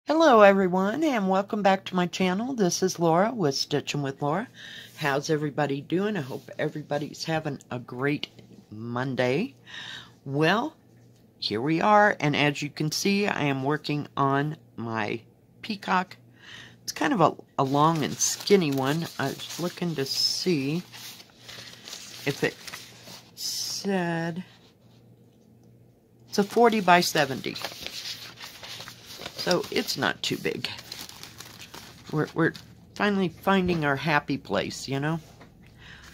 Hello everyone and welcome back to my channel. This is Laura with Stitchin with Laura. How's everybody doing? I hope everybody's having a great Monday. Well, here we are, and as you can see, I am working on my peacock. It's kind of a long and skinny one. I was looking to see if it said it's a 40 by 70. So it's not too big. We're finally finding our happy place, you know,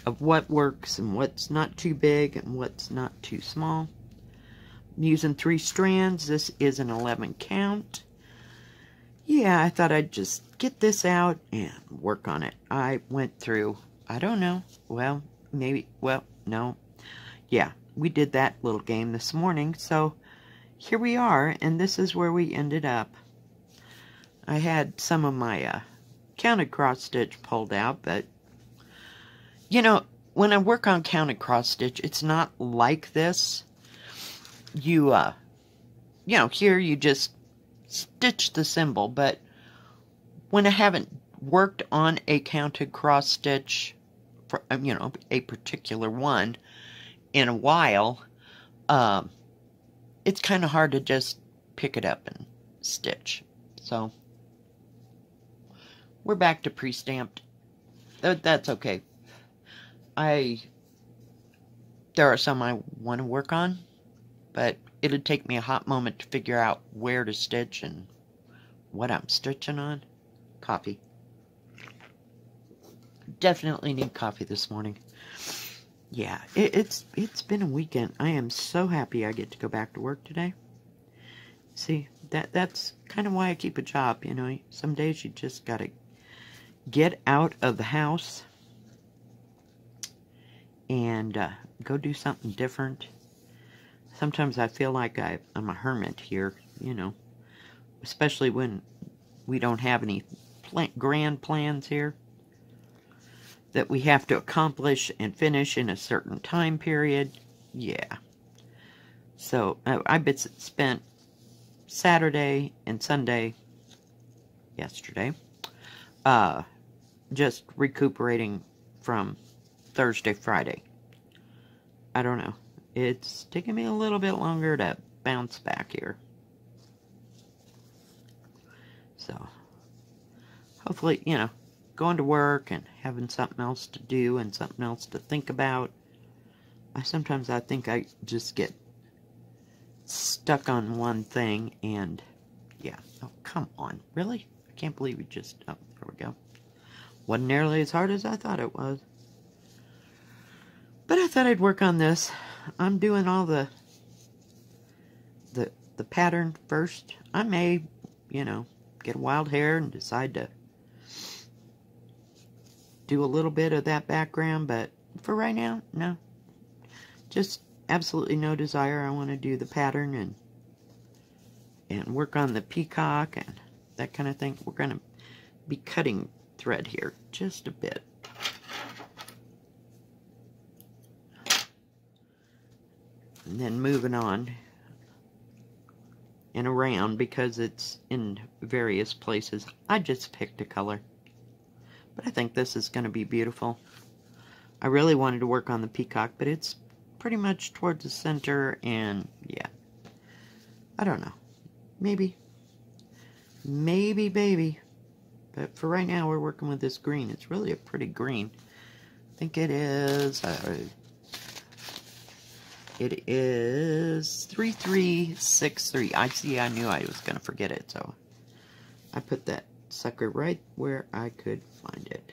of what works and what's not too big and what's not too small. I'm using 3 strands. This is an 11 count. Yeah, I thought I'd just get this out and work on it. I went through, I don't know, well, maybe, well, no. Yeah, we did that little game this morning, so here we are, and this is where we ended up. I had some of my counted cross stitch pulled out, but you know, when I work on counted cross stitch, it's not like this. You know, here you just stitch the symbol, but when I haven't worked on a counted cross stitch, for, you know, a particular one in a while, it's kind of hard to just pick it up and stitch. So we're back to pre-stamped. That's okay. There are some I want to work on, but it'll take me a hot moment to figure out where to stitch and what I'm stitching on. Coffee. Definitely need coffee this morning. Yeah, it's been a weekend. I am so happy I get to go back to work today. See, that's kind of why I keep a job, you know. Some days you just gotta get out of the house and go do something different. Sometimes I feel like I'm a hermit here, you know, especially when we don't have any grand plans here that we have to accomplish and finish in a certain time period. Yeah. So I spent Saturday and Sunday yesterday just recuperating from Thursday, Friday. I don't know. It's taking me a little bit longer to bounce back here. So hopefully, you know, going to work and having something else to do and something else to think about. Sometimes I think I just get stuck on one thing, and yeah. Oh, come on. Really? I can't believe we just... Oh, there we go. Wasn't nearly as hard as I thought it was. But I thought I'd work on this. I'm doing all the pattern first. I may, you know, get a wild hair and decide to do a little bit of that background, but for right now, no. Just absolutely no desire. I want to do the pattern and work on the peacock and that kind of thing. We're going to be cutting thread here just a bit. And then moving on and around because it's in various places. I just picked a color. But I think this is going to be beautiful. I really wanted to work on the peacock, but it's pretty much towards the center, and yeah. I don't know. Maybe. Maybe, baby. But for right now, we're working with this green. It's really a pretty green. I think it is... it is 3363. I knew I was going to forget it, so I put that sucker right where I could find it.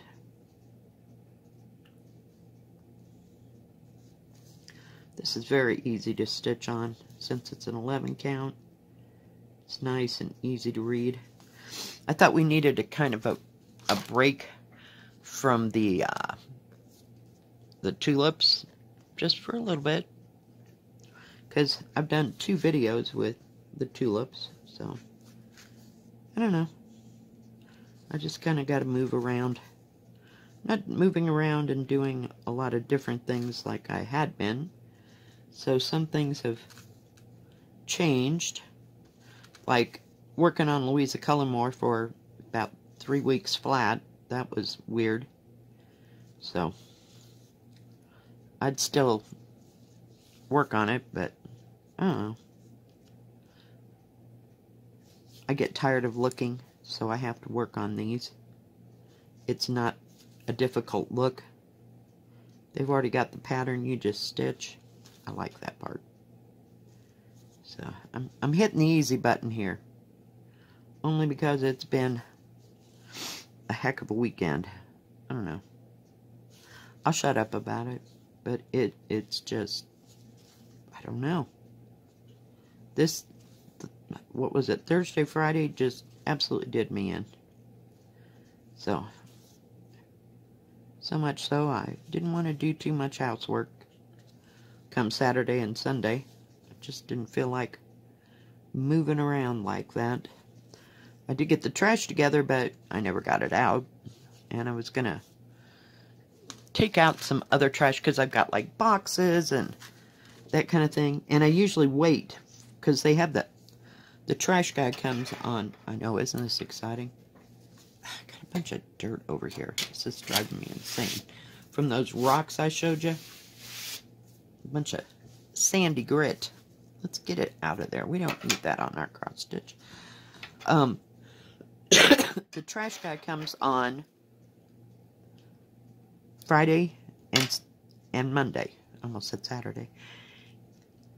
This is very easy to stitch on since it's an 11 count. It's nice and easy to read. I thought we needed a kind of a break from the tulips just for a little bit, because I've done 2 videos with the tulips, so I don't know. I just kind of got to move around. Not moving around and doing a lot of different things like I had been. So some things have changed. Like working on Louisa Cullimore for about 3 weeks flat. That was weird. So, I'd still work on it, but I don't know. I get tired of looking, so I have to work on these. It's not a difficult look. They've already got the pattern, you just stitch. I like that part. So, I'm hitting the easy button here. Only because it's been a heck of a weekend. I don't know. I'll shut up about it. But it's just, I don't know. This, what was it, Thursday, Friday, just absolutely did me in. So much so I didn't want to do too much housework come Saturday and Sunday. I just didn't feel like moving around like that. I did get the trash together, but I never got it out. And I was going to take out some other trash because I've got like boxes and that kind of thing. And I usually wait because they have the trash guy comes on. I know, isn't this exciting? I got a bunch of dirt over here. This is driving me insane. From those rocks I showed you. A bunch of sandy grit. Let's get it out of there. We don't need that on our cross stitch. The trash guy comes on Friday and Monday. Almost said Saturday.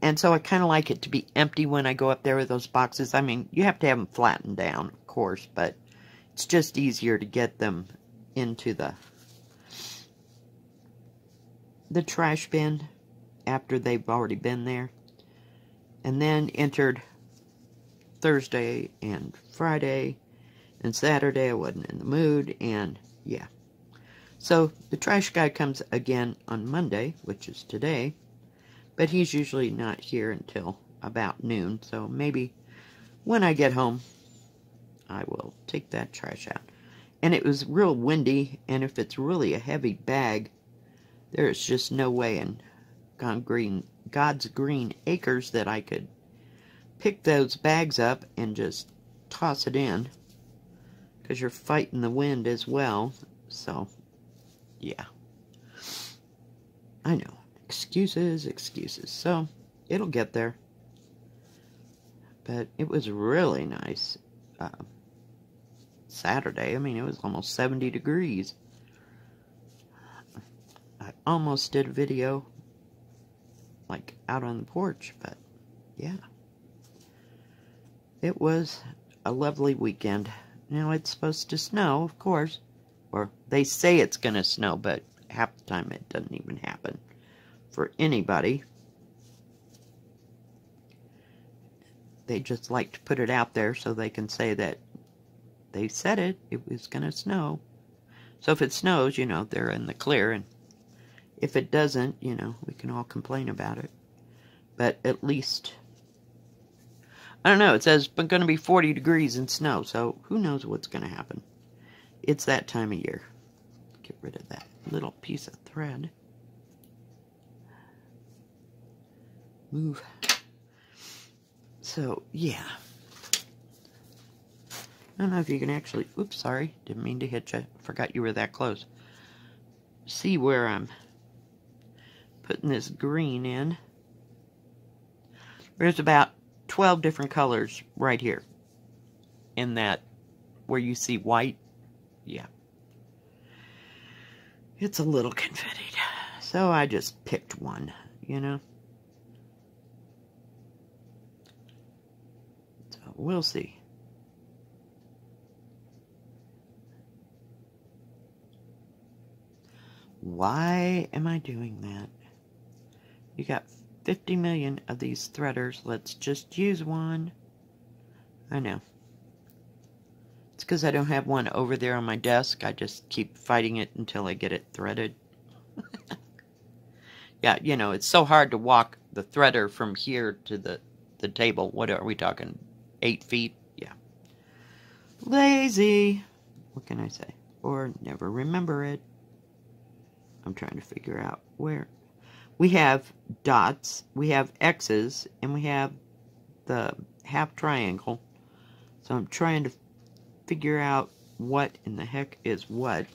And so I kind of like it to be empty when I go up there with those boxes. I mean, you have to have them flattened down, of course, but it's just easier to get them into the trash bin after they've already been there. And then entered Thursday and Friday and Saturday. I wasn't in the mood, and yeah. So the trash guy comes again on Monday, which is today, but he's usually not here until about noon, so maybe when I get home I will take that trash out. And it was real windy, and if it's really a heavy bag, there's just no way in God's green acres that I could pick those bags up and just toss it in, because you're fighting the wind as well. So yeah, I know, excuses. So it'll get there. But it was really nice Saturday. I mean, it was almost 70 degrees. I almost did a video like out on the porch, but yeah, it was a lovely weekend. Now it's supposed to snow, of course, or they say it's gonna snow, but half the time it doesn't even happen for anybody. They just like to put it out there so they can say that they said it was gonna snow. So if it snows, you know, they're in the clear, and if it doesn't, you know, we can all complain about it. But at least, I don't know, it says it's going to be 40 degrees and snow, so who knows what's going to happen. It's that time of year. Get rid of that little piece of thread. Move. So, yeah. I don't know if you can actually, oops, sorry, didn't mean to hit you. Forgot you were that close. See where I'm putting this green in. There's about 12 different colors right here. In that, where you see white, yeah. It's a little confettied. So I just picked one, you know. So we'll see. Why am I doing that? You got 50 million of these threaders. Let's just use one. I know. It's because I don't have one over there on my desk. I just keep fighting it until I get it threaded. Yeah, you know, it's so hard to walk the threader from here to the table. What are we talking? 8 feet? Yeah. Lazy. What can I say? Or never remember it. I'm trying to figure out where. We have dots, we have X's, and we have the half triangle. So I'm trying to figure out what in the heck is what.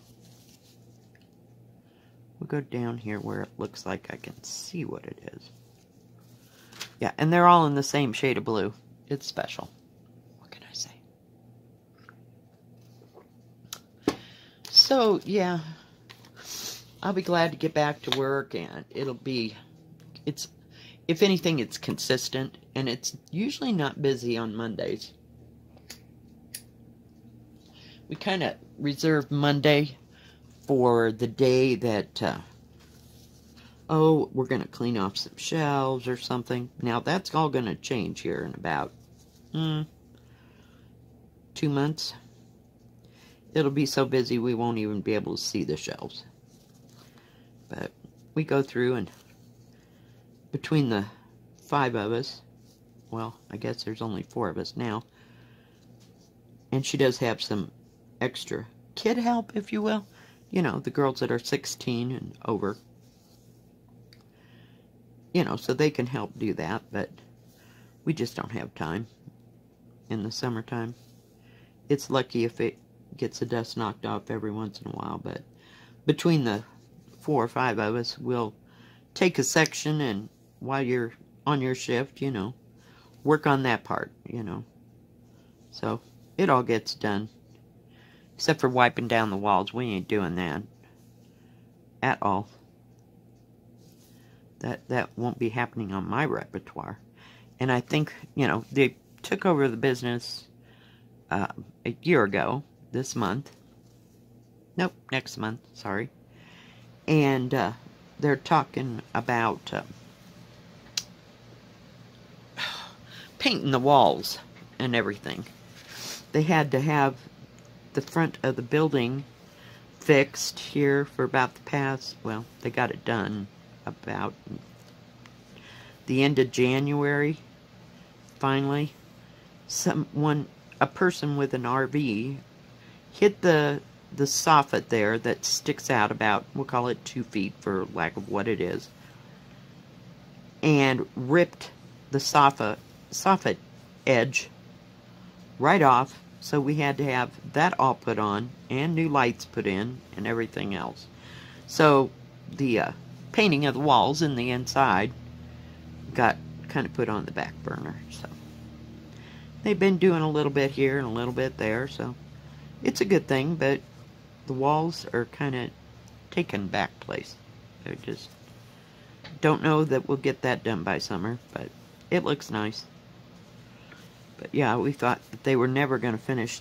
We'll go down here where it looks like I can see what it is. Yeah, and they're all in the same shade of blue. It's special. What can I say? So, yeah. I'll be glad to get back to work, and it's, if anything, it's consistent, and it's usually not busy on Mondays. We kind of reserve Monday for the day that, oh, we're going to clean off some shelves or something. Now, that's all going to change here in about 2 months. It'll be so busy we won't even be able to see the shelves. But we go through, and between the 5 of us, well, I guess there's only 4 of us now, and she does have some extra kid help, if you will. You know, the girls that are 16 and over. You know, so they can help do that, but we just don't have time in the summertime. It's lucky if it gets the dust knocked off every once in a while, but between the 4 or 5 of us, we'll take a section, and while you're on your shift, you know, work on that part, you know. So, it all gets done. Except for wiping down the walls. We ain't doing that at all. That won't be happening on my repertoire. And I think, you know, they took over the business a year ago, this month. Nope, next month, sorry. And they're talking about painting the walls and everything. They had to have the front of the building fixed here for about the past, well, they got it done about the end of January, finally. A person with an RV hit the soffit there that sticks out about, we'll call it 2 feet for lack of what it is, and ripped the soffit edge right off. So we had to have that all put on, and new lights put in, and everything else. So the painting of the walls in the inside got kind of put on the back burner. So they've been doing a little bit here and a little bit there, so it's a good thing, but the walls are kind of taking back place. I just don't know that we'll get that done by summer, but it looks nice. But yeah, we thought that they were never going to finish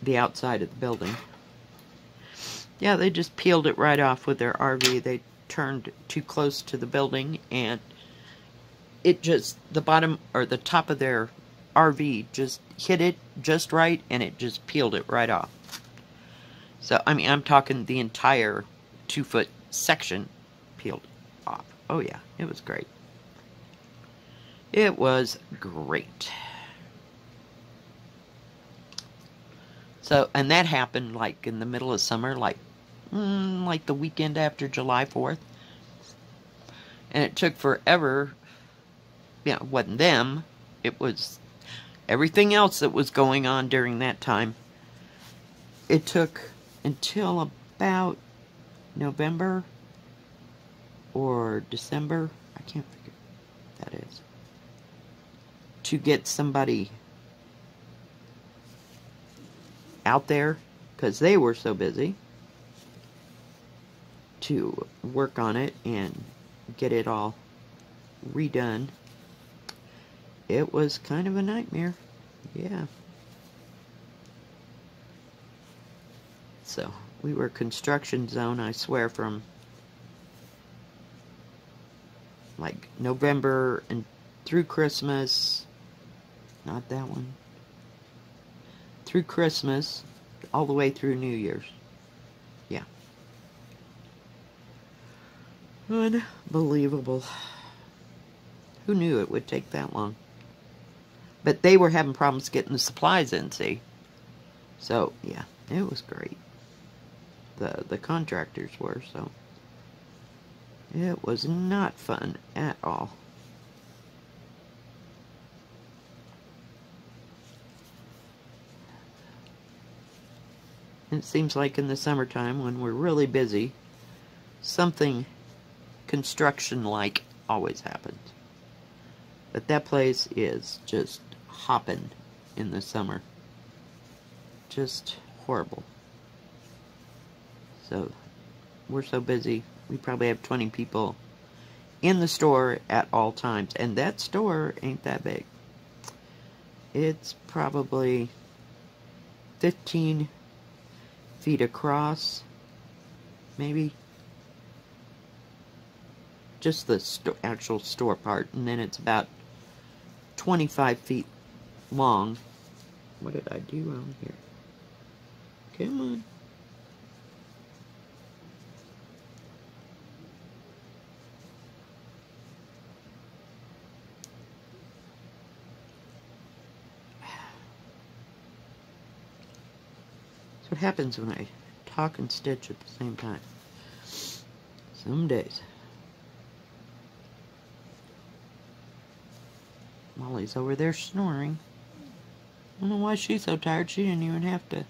the outside of the building. Yeah, they just peeled it right off with their RV. They turned too close to the building, and it just, the bottom or the top of their RV just hit it just right, and it just peeled it right off. So, I mean, I'm talking the entire 2-foot section peeled off. Oh yeah, it was great. It was great. So, and that happened like in the middle of summer, like the weekend after July 4th. And it took forever. You know, it wasn't them. It was everything else that was going on during that time. It took until about November or December. I can't figure what that is. To get somebody out there, because they were so busy, to work on it and get it all redone. It was kind of a nightmare. Yeah. So, we were construction zone, I swear, from like November and through Christmas. Not that one. Through Christmas, all the way through New Year's. Yeah. Unbelievable. Who knew it would take that long? But they were having problems getting the supplies in, see? So, yeah, it was great. The contractors were, so it was not fun at all. It seems like in the summertime when we're really busy, something construction-like always happens. But that place is just hopping in the summer. Just horrible. So, we're so busy. We probably have 20 people in the store at all times. And that store ain't that big. It's probably 15 feet across, maybe. Just the actual store part. And then it's about 25 feet long. What did I do wrong here? Come on. That's what happens when I talk and stitch at the same time. Some days. Molly's over there snoring. I don't know why she's so tired. She didn't even have to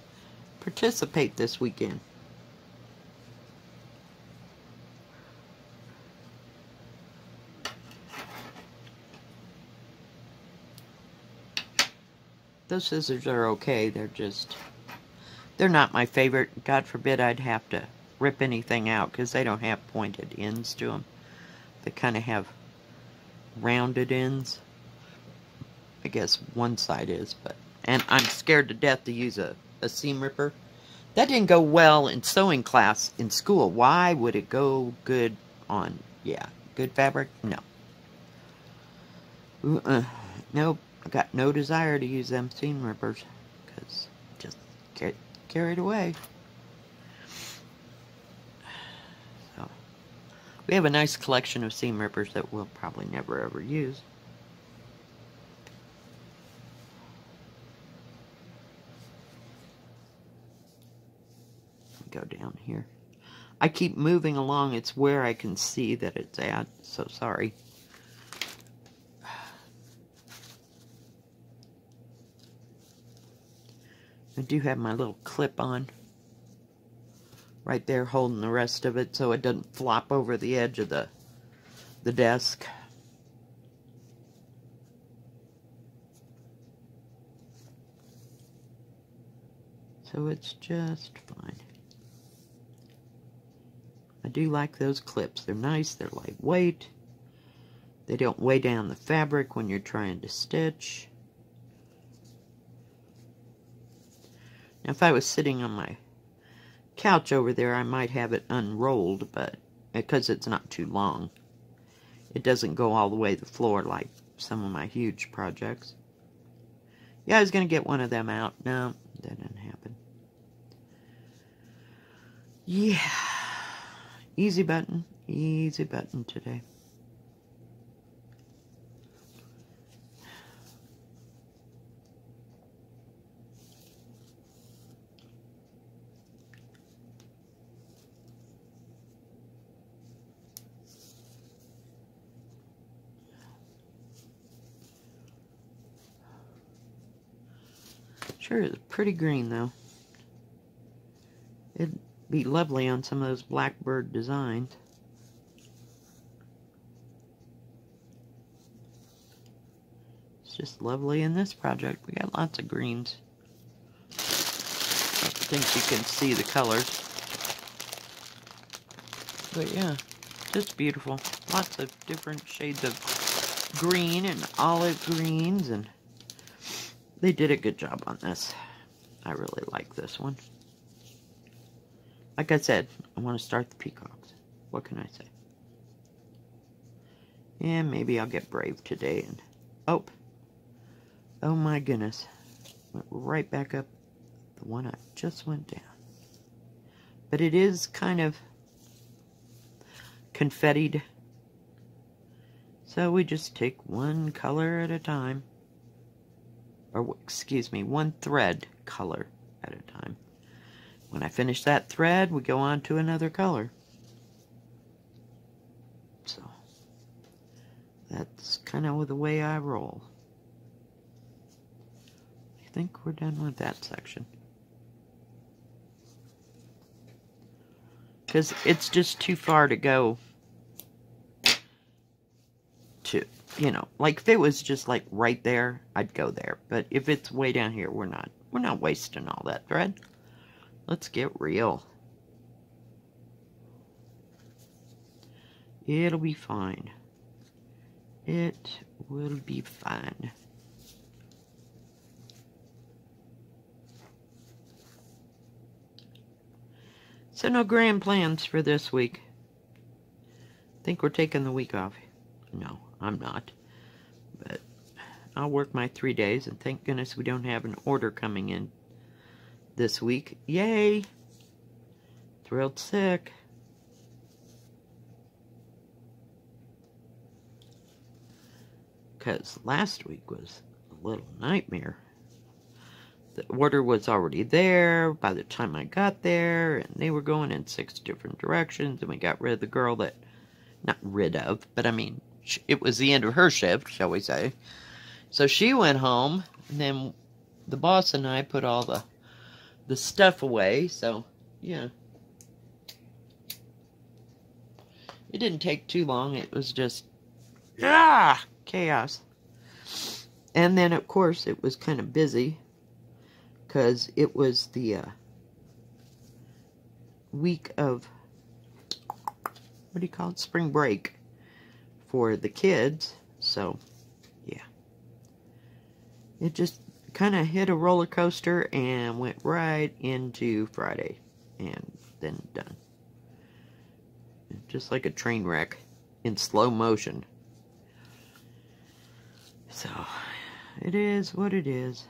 participate this weekend. Those scissors are okay. They're not my favorite. God forbid I'd have to rip anything out because they don't have pointed ends to them. They kind of have rounded ends. I guess one side is, and I'm scared to death to use a seam ripper. That didn't go well in sewing class in school. Why would it go good on, good fabric? No. Nope. I got no desire to use them seam rippers because just get carried away. So, we have a nice collection of seam rippers that we'll probably never ever use. Go down here. I keep moving along. It's where I can see that it's at. So sorry. I do have my little clip on right there holding the rest of it so it doesn't flop over the edge of the desk. So it's just fine. I do like those clips. They're nice, they're lightweight. They don't weigh down the fabric when you're trying to stitch. Now if I was sitting on my couch over there, I might have it unrolled, but because it's not too long, it doesn't go all the way to the floor like some of my huge projects. Yeah, I was going to get one of them out. No, that didn't happen. Yeah. Easy button today. Sure is pretty green though. It'd be lovely on some of those blackbird designs. It's just lovely in this project. We got lots of greens. I think you can see the colors. But yeah, just beautiful. Lots of different shades of green and olive greens, and they did a good job on this. I really like this one. Like I said, I want to start the peacocks. What can I say? And maybe I'll get brave today and... Oh my goodness. Went right back up the one I just went down. But it is kind of confettied. So we just take one color at a time. Or, excuse me, one thread color at a time. When I finish that thread, we go on to another color. So, that's kind of the way I roll. I think we're done with that section. because it's just too far to go to, you know, like if it was just like right there, I'd go there. But if it's way down here, we're not wasting all that thread. Let's get real. It'll be fine. It will be fine. So no grand plans for this week. Think we're taking the week off. No, I'm not. But I'll work my 3 days, and thank goodness we don't have an order coming in this week. Yay! Thrilled sick. Because last week was a little nightmare. The order was already there by the time I got there, and they were going in 6 different directions, and we got rid of the girl that, not rid of, but I mean, it was the end of her shift, shall we say. So she went home, and then the boss and I put all the stuff away, so, yeah. It didn't take too long, it was just, chaos. And then, of course, it was kind of busy, because it was the week of, what do you call it, spring break for the kids. So, yeah. It just kind of hit a roller coaster and went right into Friday. And then done. Just like a train wreck in slow motion. So, it is what it is.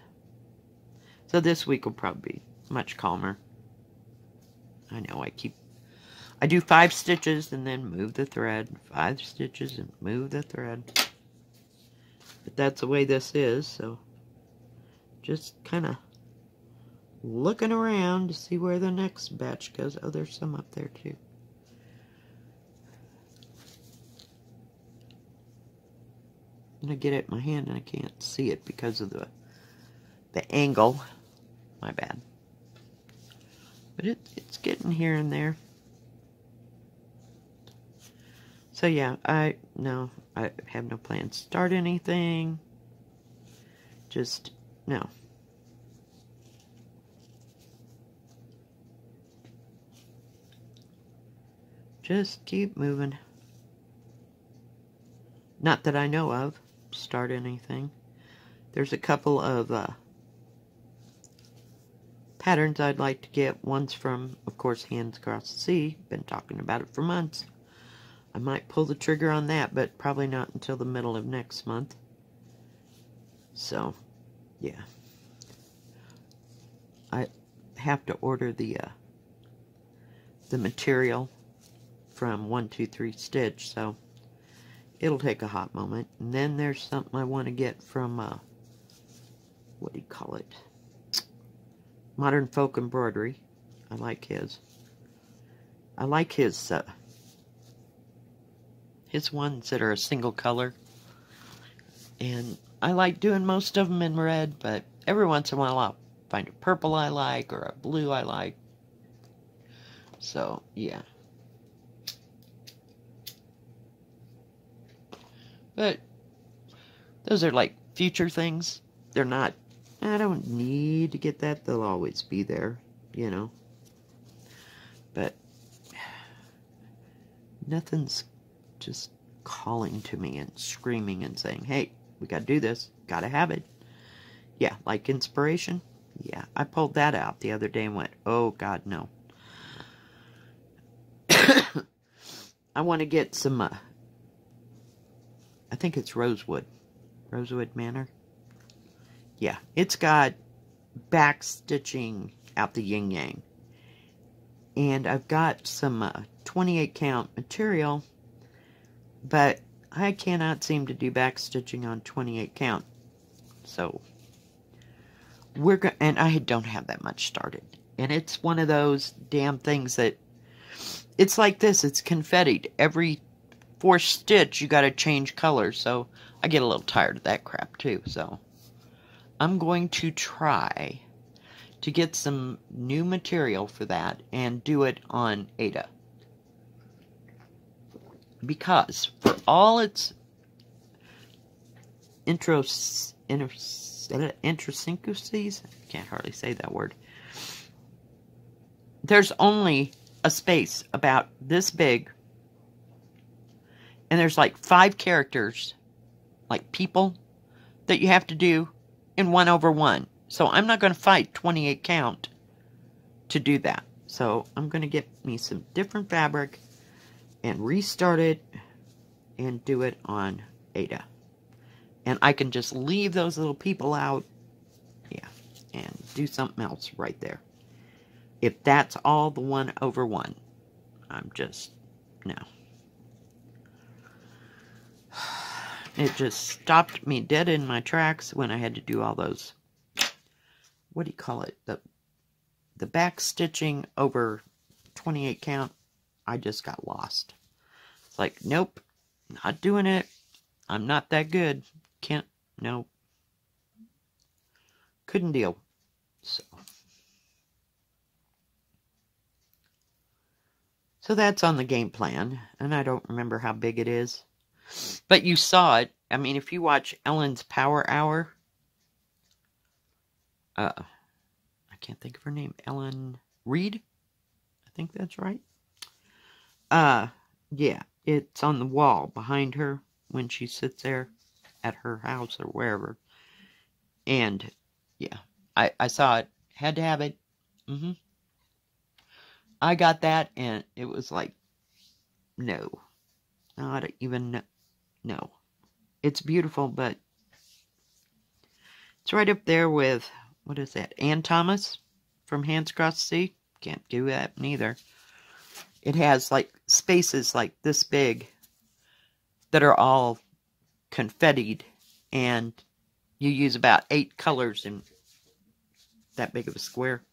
So this week will probably be much calmer. I know I do 5 stitches and then move the thread. 5 stitches and move the thread. But that's the way this is, so just kind of looking around to see where the next batch goes. Oh, there's some up there too. I'm going to get it in my hand and I can't see it because of the angle. My bad. But it's getting here and there. So yeah, I have no plans to start anything. Just, no. Just keep moving. Not that I know of. Start anything. There's a couple of patterns I'd like to get. One's from, of course, Hands Across the Sea. Been talking about it for months. I might pull the trigger on that, but probably not until the middle of next month. So, yeah. I have to order the material from 123 Stitch, so it'll take a hot moment. And then there's something I want to get from, what do you call it? Modern Folk Embroidery. I like his. I like his ones that are a single color. And I like doing most of them in red, but every once in a while I'll find a purple I like or a blue I like. So, yeah. But those are like future things. They're not, I don't need to get that. They'll always be there, you know. But nothing's just calling to me and screaming and saying, hey, we got to do this. Got to have it. Yeah, like inspiration. Yeah, I pulled that out the other day and went, oh, God, no. I want to get some, I think it's Rosewood Manor. Yeah, it's got back stitching out the yin-yang. And I've got some 28 count material, but I cannot seem to do back stitching on 28 count. So, and I don't have that much started. And it's one of those damn things that, it's like this, it's confettied. Every 4th stitch, you gotta change colors. So, I get a little tired of that crap too, so. I'm going to try to get some new material for that and do it on Ada. because for all its idiosyncrasies, I can't hardly say that word, there's only a space about this big, and there's like 5 characters, like people, that you have to do in 1/1. So I'm not going to fight 28 count to do that. So I'm going to get me some different fabric and restart it and do it on Ada. And I can just leave those little people out, yeah, and do something else right there. If that's all the 1/1, I'm just, no. It just stopped me dead in my tracks when I had to do all those, what do you call it, the back stitching over 28 count. I just got lost. It's like, nope, not doing it. I'm not that good. Can't, no. Couldn't deal. So that's on the game plan, and I don't remember how big it is. But you saw it. I mean, if you watch Ellen's Power Hour, I can't think of her name. Ellen Reed? I think that's right. Yeah, it's on the wall behind her when she sits there at her house or wherever. And, yeah, I saw it. Had to have it. I got that, and it was like, no. Not even, no. It's beautiful, but it's right up there with, what is that, Ann Thomas from Hands Across the Sea? Can't do that neither. It has, like, spaces like this big that are all confettied, and you use about 8 colors in that big of a square.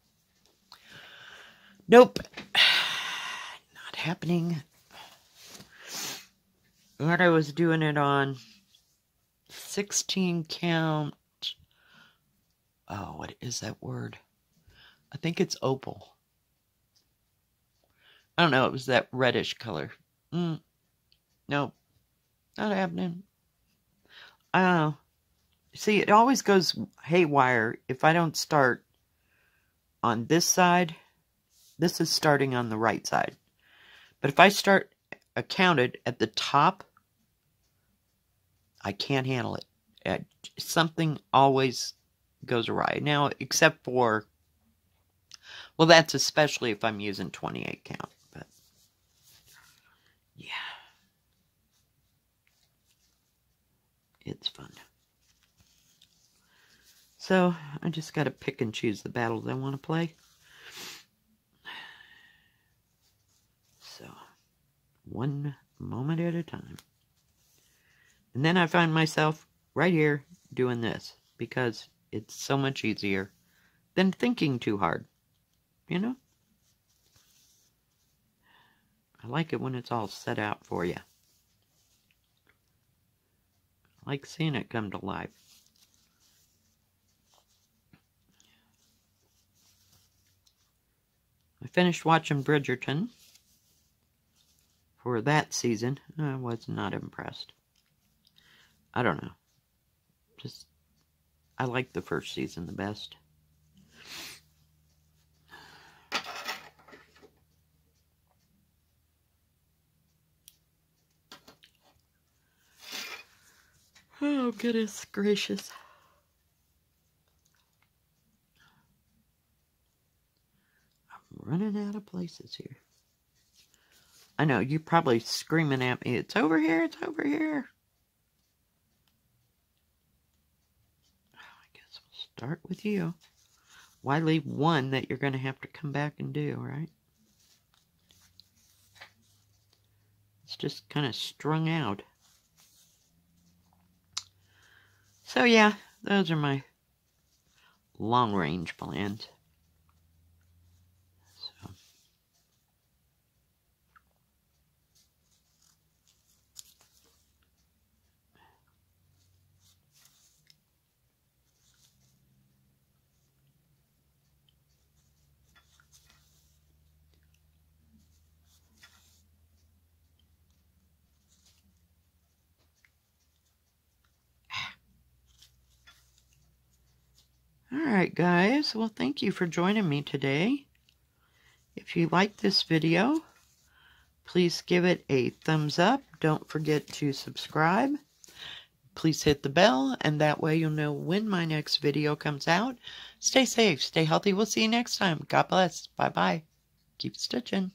Nope. Not happening. But I was doing it on 16 count. Oh, what is that word? I think it's opal. I don't know. It was that reddish color. Nope. Not happening. I don't know. See, it always goes haywire if I don't start on this side. This is starting on the right side. But if I start counted at the top, I can't handle it. Something always goes awry. Now, except for, well, that's especially if I'm using 28 count. But, yeah. It's fun. So, I just got to pick and choose the battles I want to play. So, one moment at a time. And then I find myself right here doing this because it's so much easier than thinking too hard, you know? I like it when it's all set out for you. I like seeing it come to life. I finished watching Bridgerton for that season. I was not impressed. I don't know. Just, I like the first season the best. Oh, goodness gracious. I'm running out of places here. I know, you're probably screaming at me, it's over here, it's over here. I guess we'll start with you. Why leave one that you're going to have to come back and do, right? It's just kind of strung out. So yeah, those are my long-range plans. So. Alright guys, well thank you for joining me today. If you like this video, please give it a thumbs up. Don't forget to subscribe. Please hit the bell, and that way you'll know when my next video comes out. Stay safe, stay healthy. We'll see you next time. God bless. Bye-bye. Keep stitching.